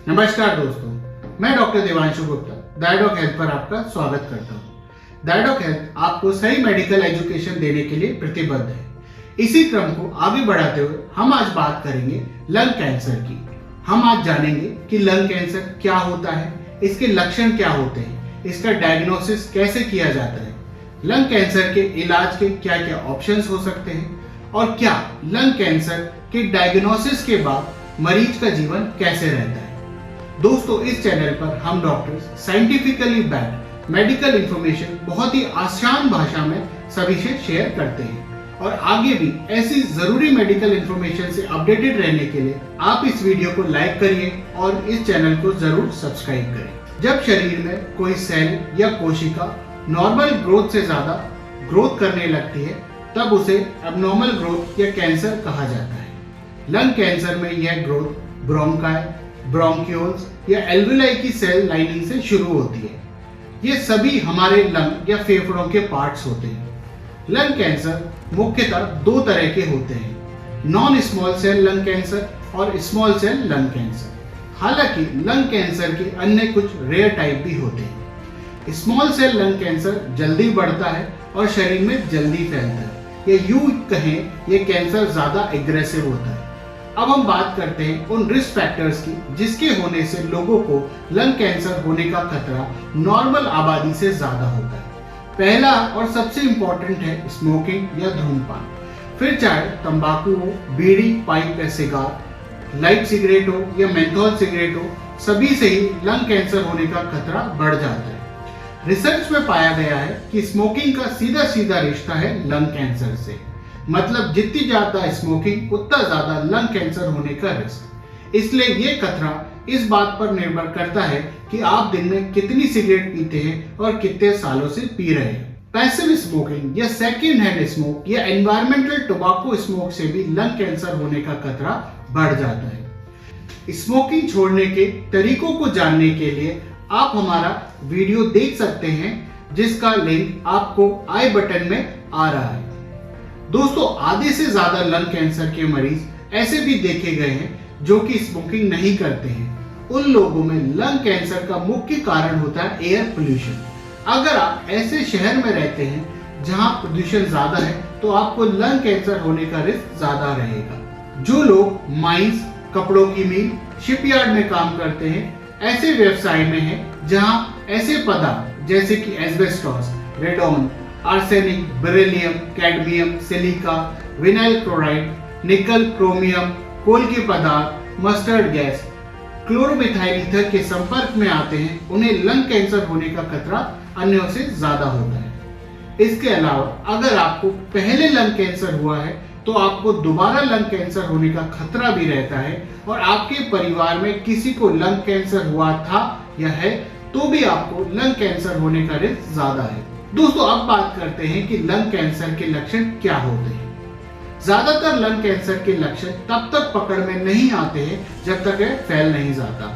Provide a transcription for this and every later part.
नमस्कार दोस्तों, मैं डॉक्टर देवांशु गुप्ता डायडॉक हेल्थ पर आपका स्वागत करता हूं। डायडॉक हेल्थ आपको सही मेडिकल एजुकेशन देने के लिए प्रतिबद्ध है। इसी क्रम को आगे बढ़ाते हुए हम आज बात करेंगे लंग कैंसर की। हम आज जानेंगे कि लंग कैंसर क्या होता है, इसके लक्षण क्या होते हैं, इसका डायग्नोसिस कैसे किया जाता है, लंग कैंसर के इलाज के क्या क्या ऑप्शंस हो सकते हैं और क्या लंग कैंसर के डायग्नोसिस के बाद मरीज का जीवन कैसे रहता है। दोस्तों, इस चैनल पर हम doctors scientifically backed medical information बहुत ही आसान भाषा में सभी से शेयर करते हैं और आगे भी ऐसी जरूरी मेडिकल इंफॉर्मेशन से अपडेटेड रहने के लिए आप इस वीडियो को लाइक करिए और इस चैनल को जरूर सब्सक्राइब करें। जब शरीर में कोई सेल या कोशिका नॉर्मल ग्रोथ से ज्यादा ग्रोथ करने लगती है तब उसे एबनॉर्मल ग्रोथ या कैंसर कहा जाता है। लंग कैंसर में यह ग्रोथ ब्रोंकाई, ब्रोंक्यूल्स या एल्विलाई की सेल लाइनिंग से शुरू होती है। ये सभी हमारे लंग या फेफड़ों के पार्ट्स होते हैं। लंग कैंसर मुख्यतः दो तरह के होते हैं, non small cell lung cancer और स्मॉल सेल लंग कैंसर। हालांकि लंग कैंसर के अन्य कुछ रेयर टाइप भी होते हैं। स्मॉल सेल लंग कैंसर जल्दी बढ़ता है और शरीर में जल्दी फैलता है, या यूं कहें ये कैंसर ज्यादा एग्रेसिव होता है। अब हम बात करते हैं उन रिस्क फैक्टर्स की जिसके होने से लोगों को लंग कैंसर होने का खतरा नॉर्मल आबादी से ज्यादा होता है। पहला और सबसे इंपॉर्टेंट है स्मोकिंग या धूम्रपान। फिर चाहे तंबाकू हो, बीड़ी, पाइप या सिगार, लाइट सिगरेट हो या मेंथोल सिगरेट हो, सभी से ही लंग कैंसर होने का खतरा बढ़ जाता है। रिसर्च में पाया गया है कि स्मोकिंग का सीधा सीधा रिश्ता है लंग कैंसर से। मतलब जितनी ज्यादा स्मोकिंग उतना ज्यादा लंग कैंसर होने का रिस्क। इसलिए ये खतरा इस बात पर निर्भर करता है कि आप दिन में कितनी सिगरेट पीते हैं और कितने सालों से पी रहे हैं। पैसिव स्मोकिंग या सेकेंड हैंड स्मोक या एनवायरमेंटल टोबैको स्मोक से भी लंग कैंसर होने का खतरा बढ़ जाता है। स्मोकिंग छोड़ने के तरीकों को जानने के लिए आप हमारा वीडियो देख सकते हैं, जिसका लिंक आपको आई बटन में आ रहा है। दोस्तों, आधे से ज्यादा लंग कैंसर के मरीज ऐसे भी देखे गए हैं जो कि स्मोकिंग नहीं करते हैं। उन लोगों में लंग कैंसर का मुख्य कारण होता है एयर पोल्यूशन। अगर आप ऐसे शहर में रहते हैं जहां प्रदूषण ज्यादा है तो आपको लंग कैंसर होने का रिस्क ज्यादा रहेगा। जो लोग माइंस, कपड़ों की मिल, शिपयार्ड में काम करते हैं, ऐसे व्यवसाय में हैं जहां ऐसे पदार्थ जैसे कि asbestos, radon, arsenic, beryllium, cadmium, silica, vinyl chloride, निकल, क्रोमियम, कोल के पदार्थ, मस्टर्ड गैस, क्लोरोमिथाइल ईथर के संपर्क में आते हैं, उन्हें लंग कैंसर होने का खतरा अन्यों से ज्यादा होता है। इसके अलावा अगर आपको पहले लंग कैंसर हुआ है तो आपको दोबारा लंग कैंसर होने का खतरा भी रहता है, और आपके परिवार में किसी को लंग कैंसर हुआ था या है तो भी आपको लंग कैंसर होने का रिस्क ज्यादा है। दोस्तों, अब बात करते हैं कि लंग कैंसर के लक्षण क्या होते हैं। ज्यादातर लंग कैंसर के लक्षण तब तक पकड़ में नहीं आते हैं जब तक यह फैल नहीं जाता।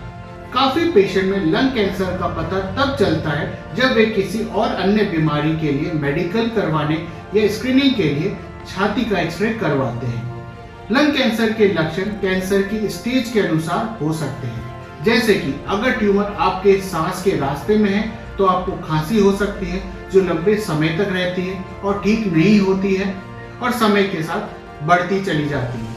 काफी पेशेंट में लंग कैंसर का पता तब चलता है जब वे किसी और अन्य बीमारी के लिए मेडिकल करवाने या स्क्रीनिंग के लिए छाती का एक्सरे करवाते हैं। लंग कैंसर के लक्षण कैंसर की स्टेज के अनुसार हो सकते हैं, जैसे कि अगर ट्यूमर आपके सांस के रास्ते में है तो आपको खांसी हो सकती है जो लंबे समय तक रहती है और ठीक नहीं होती है और समय के साथ बढ़ती चली जाती है।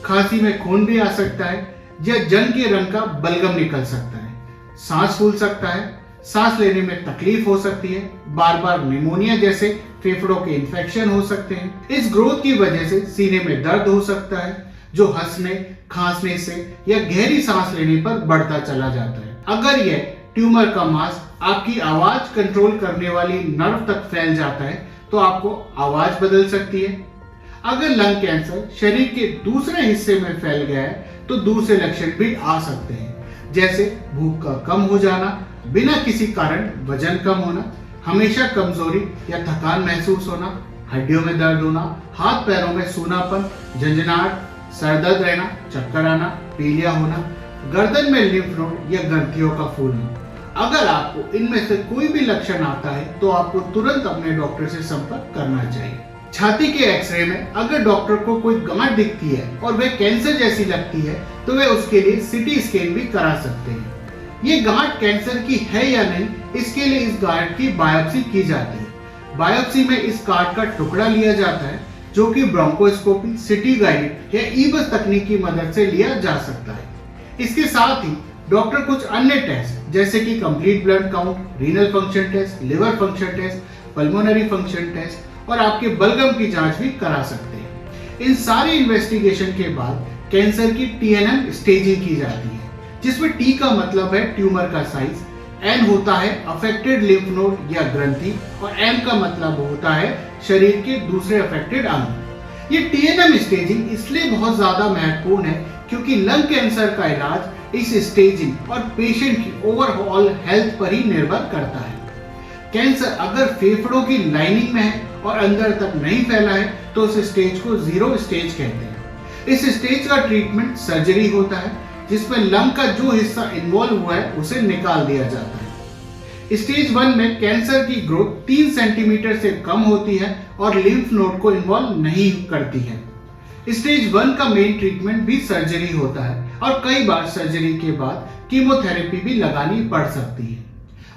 खांसी में खून भी आ सकता है या जंग के रंग का बलगम निकल सकता है। सांस फूल सकता है, सांस लेने में तकलीफ हो सकती है, बार बार निमोनिया जैसे फेफड़ों के इन्फेक्शन हो सकते हैं। इस ग्रोथ की वजह से सीने में दर्द हो सकता है जो हंसने, खांसने से या गहरी सांस लेने पर बढ़ता चला जाता है। अगर यह ट्यूमर का मास आपकी आवाज कंट्रोल करने वाली नर्व तक फैल जाता है तो आपको आवाज बदल सकती है। अगर लंग कैंसर शरीर के दूसरे हिस्से में फैल गया है तो दूसरे लक्षण भी आ सकते हैं, जैसे भूख का कम हो जाना, बिना किसी कारण वजन कम होना, हमेशा कमजोरी या थकान महसूस होना, हड्डियों में दर्द होना, हाथ पैरों में सूनापन, झंझनाहट, सर दर्द रहना, चक्कर आना, पीलिया होना, गर्दन में लिम्फ नोड या ग्रंथियों का फूलना। अगर आपको इनमें से कोई भी लक्षण आता है तो आपको तुरंत अपने डॉक्टर से संपर्क करना चाहिए। छाती के एक्सरे में अगर डॉक्टर को कोई गांठ दिखती है और वह कैंसर जैसी लगती है तो तो वे उसके लिए सिटी स्कैन भी करा सकते हैं। ये गांठ कैंसर की है या नहीं, इसके लिए इस गांठ की बायोप्सी की जाती है। बायोप्सी में इस गांठ का टुकड़ा लिया जाता है जो कि ब्रोंकोस्कोपी, सिटी गाइडेड या ईबस तकनीक की मदद से लिया जा सकता है। इसके साथ ही डॉक्टर कुछ अन्य टेस्ट जैसे कि complete blood count, renal function test, liver function test, pulmonary function test और आपके बलगम की जांच भी करा सकते हैं। इन सारी इन्वेस्टिगेशन के बाद कैंसर की TNM स्टेजिंग की जाती है, जिसमें T का मतलब है ट्यूमर का साइज, N होता है अफेक्टेड लिम्फ नोड या ग्रंथि और M का मतलब होता है शरीर के दूसरे अफेक्टेड अंग। ये TNM स्टेजिंग इसलिए बहुत ज्यादा महत्वपूर्ण है क्योंकि लंग कैंसर का इलाज इस स्टेजिंग और पेशेंट की ओवरऑल हेल्थ पर ही निर्भर करता है। कैंसर अगर फेफड़ों की लाइनिंग में है और अंदर तक नहीं फैला है तो उस स्टेज को 0 स्टेज कहते हैं। इस स्टेज का ट्रीटमेंट सर्जरी होता है, जिसमें लंग का जो हिस्सा इन्वॉल्व हुआ है उसे निकाल दिया जाता है। स्टेज 1 में कैंसर की ग्रोथ 3 सेंटीमीटर से कम होती है और लिम्फ नोड को इन्वॉल्व नहीं करती है। स्टेज 1 का मेन ट्रीटमेंट भी सर्जरी होता है और कई बार सर्जरी के बाद कीमोथेरेपी भी लगानी पड़ सकती है।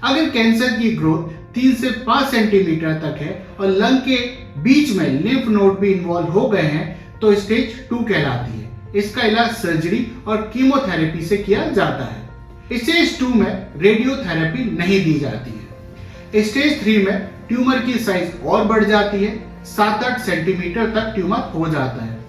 अगर कैंसर की ग्रोथ 3 से 5 सेंटीमीटर तक है और लंग के बीच में लिम्फ नोड भी इन्वॉल्व हो गए हैं तो स्टेज 2 कहलाती है। इसका इलाज सर्जरी और कीमोथेरेपी से किया जाता है। स्टेज 2 में रेडियोथेरेपी नहीं दी जाती है। स्टेज 3 में ट्यूमर की साइज और बढ़ जाती है, 7-8 सेंटीमीटर तक ट्यूमर हो जाता है।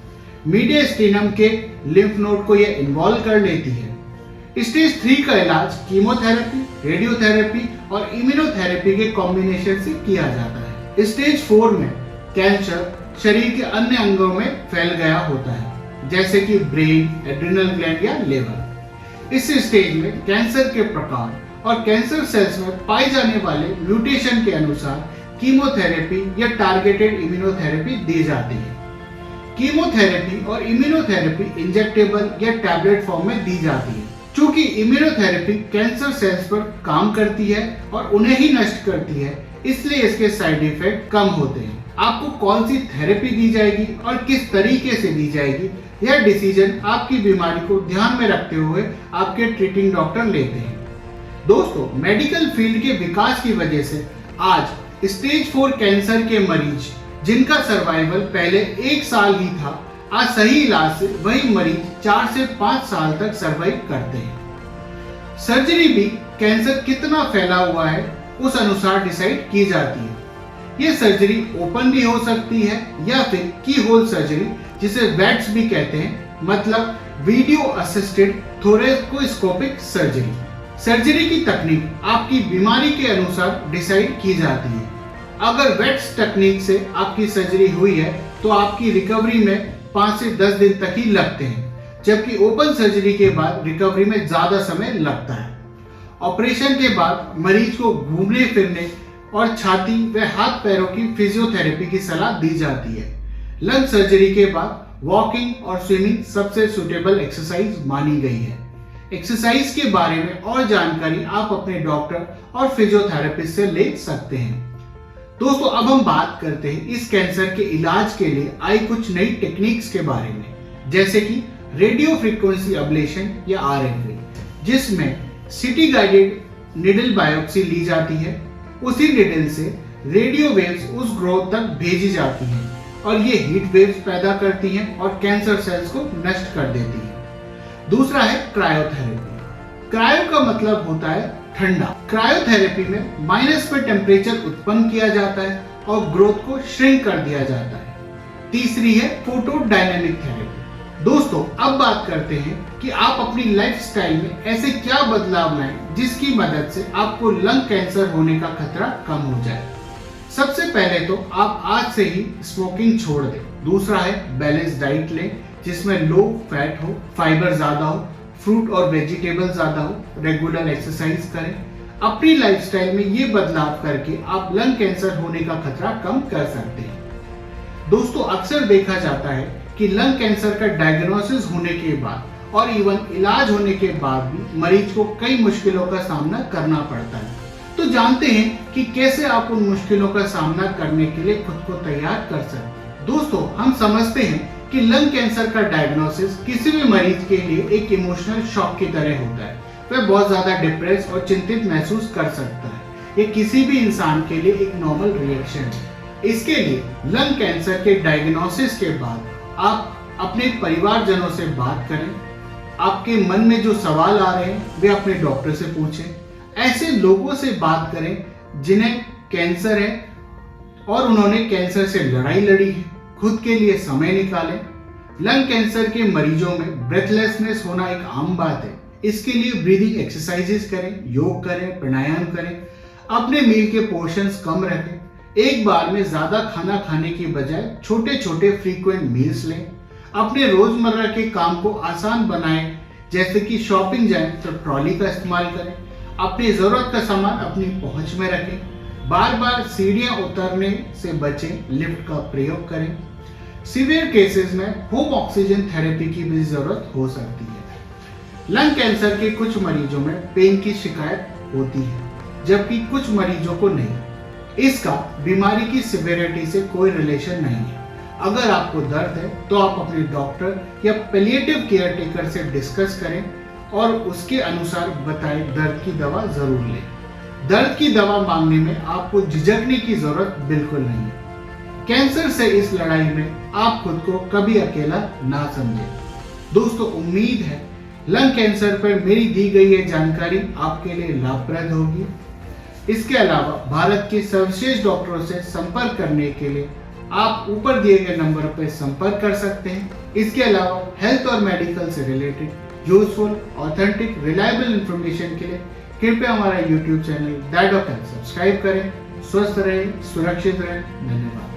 मीडियस्टेनम के लिम्फ नोड को यह इन्वॉल्व कर लेती है। स्टेज 3 का इलाज कीमोथेरेपी, रेडियोथेरेपी और इम्यूनोथेरेपी के कॉम्बिनेशन से किया जाता है। स्टेज 4 में कैंसर शरीर के अन्य अंगों में फैल गया होता है, जैसे कि ब्रेन, एड्रिनल ग्लैंड या लिवर। इस स्टेज में कैंसर के प्रकार और कैंसर सेल्स में पाए जाने वाले म्यूटेशन के अनुसार कीमोथेरेपी या टारगेटेड इम्यूनोथेरेपी दी जाती है। कीमोथेरेपी और इम्यूनोथेरेपी इंजेक्टेबल या टैबलेट फॉर्म में दी जाती है। चूंकि इम्यूनोथेरेपी कैंसर सेल्स पर काम करती है और उन्हें ही नष्ट करती है, इसलिए इसके साइड इफेक्ट कम होते हैं। आपको कौन सी थेरेपी दी जाएगी और किस तरीके से दी जाएगी, यह डिसीजन आपकी बीमारी को ध्यान में रखते हुए आपके ट्रीटिंग डॉक्टर लेते हैं। दोस्तों, मेडिकल फील्ड के विकास की वजह से आज स्टेज 4 कैंसर के मरीज जिनका सर्वाइवल पहले 1 साल ही था, आज सही इलाज से वही मरीज 4 से 5 साल तक सर्वाइव करते हैं। सर्जरी भी कैंसर कितना फैला हुआ है उस अनुसार डिसाइड की जाती है। ये सर्जरी ओपन भी हो सकती है या फिर की होल सर्जरी, जिसे वैट्स भी कहते हैं, मतलब video assisted thoracoscopic surgery. Surgery की तकनीक आपकी बीमारी के अनुसार डिसाइड की जाती है। अगर वैट्स तकनीक से आपकी सर्जरी हुई है तो आपकी रिकवरी में 5 से 10 दिन तक ही लगते हैं, जबकि ओपन सर्जरी के बाद रिकवरी में ज्यादा समय लगता है। ऑपरेशन के बाद मरीज को घूमने फिरने और छाती व हाथ पैरों की फिजियोथेरेपी की सलाह दी जाती है। लंग सर्जरी के बाद वॉकिंग और स्विमिंग सबसे सुटेबल एक्सरसाइज मानी गई है। एक्सरसाइज के बारे में और जानकारी आप अपने डॉक्टर और फिजियोथेरेपिस्ट से ले सकते हैं। दोस्तों, अब हम बात करते हैं इस कैंसर के इलाज के लिए आई कुछ नई टेक्निक्स के बारे में, जैसे कि रेडियो फ्रीक्वेंसी अब्लेशन या RFA, जिसमें सिटी गाइडेड निडल बायोप्सी ली जाती है। उसी निडल से रेडियो वेव्स उस ग्रोथ तक भेजी जाती हैं और ये हीट वेव्स पैदा करती हैं और कैंसर सेल्स को नष्ट कर देती हैं। दूसरा है क्रायोथेरेपी। क्रायो का मतलब होता है ठंडा। क्रायोथेरेपी में माइनस पे टेम्परेचर उत्पन्न किया जाता है और ग्रोथ को श्रिंक कर दिया जाता है। तीसरी है फोटोडायनेमिक थेरेपी। दोस्तों, अब बात करते हैं कि आप अपनी लाइफस्टाइल में ऐसे क्या बदलाव लाएं जिसकी मदद से आपको लंग कैंसर होने का खतरा कम हो जाए। सबसे पहले तो आप आज से ही स्मोकिंग छोड़ दें। दूसरा है बैलेंस डाइट लें, जिसमें लो फैट हो, फाइबर ज्यादा हो, फ्रूट और वेजिटेबल ज्यादा हो, रेगुलर एक्सरसाइज करें। अपनी लाइफस्टाइल में ये बदलाव करके आप लंग कैंसर होने का खतरा कम कर सकते हैं। दोस्तों, अक्सर देखा जाता है कि लंग कैंसर का डायग्नोसिस होने के बाद और इवन इलाज होने के बाद भी मरीज को कई मुश्किलों का सामना करना पड़ता है। तो जानते हैं कि कैसे आप उन मुश्किलों का सामना करने के लिए खुद को तैयार कर सकते हैं। दोस्तों, हम समझते हैं कि लंग कैंसर का डायग्नोसिस किसी भी मरीज के लिए एक इमोशनल शॉक की तरह होता है। वह बहुत ज्यादा डिप्रेस और चिंतित महसूस कर सकता है। ये किसी भी इंसान के लिए एक नॉर्मल रिएक्शन है। इसके लिए लंग कैंसर के डायग्नोसिस के बाद आप अपने परिवारजनों से बात करें। आपके मन में जो सवाल आ रहे हैं वे अपने डॉक्टर से पूछें। ऐसे लोगों से बात करें जिन्हें कैंसर है और उन्होंने कैंसर से लड़ाई लड़ी है। खुद के लिए समय निकालें। लंग कैंसर के मरीजों में ब्रेथलेसनेस होना एक आम बात है। इसके लिए ब्रीदिंग एक्सरसाइजेस करें, योग करें, प्राणायाम करें। अपने मील के पोर्शंस कम रखें। एक बार में ज्यादा खाना खाने की बजाय छोटे छोटे फ्रीक्वेंट मील्स लें। अपने रोजमर्रा के काम को आसान बनाएं, जैसे कि शॉपिंग जाएं तो ट्रॉली का इस्तेमाल करें। अपनी जरूरत का सामान अपनी पहुंच में रखें। बार बार सीढ़ियां उतरने से बचें, लिफ्ट का प्रयोग करें। सीवियर केसेस में होम ऑक्सीजन थेरेपी की भी जरूरत हो सकती है। लंग कैंसर के कुछ मरीजों में पेन की शिकायत होती है, जबकि कुछ मरीजों को नहीं। इसका बीमारी की सिवियरिटी से कोई रिलेशन नहीं है। अगर आपको दर्द है तो आप अपने डॉक्टर या पैलिएटिव केयर टेकर से डिस्कस करें और उसके अनुसार बताए दर्द की दवा जरूर लें। दर्द की दवा मांगने में आपको झिझकने की जरूरत बिल्कुल नहीं है। कैंसर से इस लड़ाई में आप खुद को कभी अकेला ना समझें। दोस्तों, उम्मीद है लंग कैंसर पर मेरी दी गई ये जानकारी आपके लिए लाभप्रद होगी। इसके अलावा भारत के सर्वश्रेष्ठ डॉक्टरों से संपर्क करने के लिए आप ऊपर दिए गए नंबर पर संपर्क कर सकते हैं। इसके अलावा हेल्थ और मेडिकल से related useful, authentic, reliable information के लिए कृपया हमारा YouTube channel that doc health subscribe करें। स्वस्थ रहें, सुरक्षित रहें। धन्यवाद।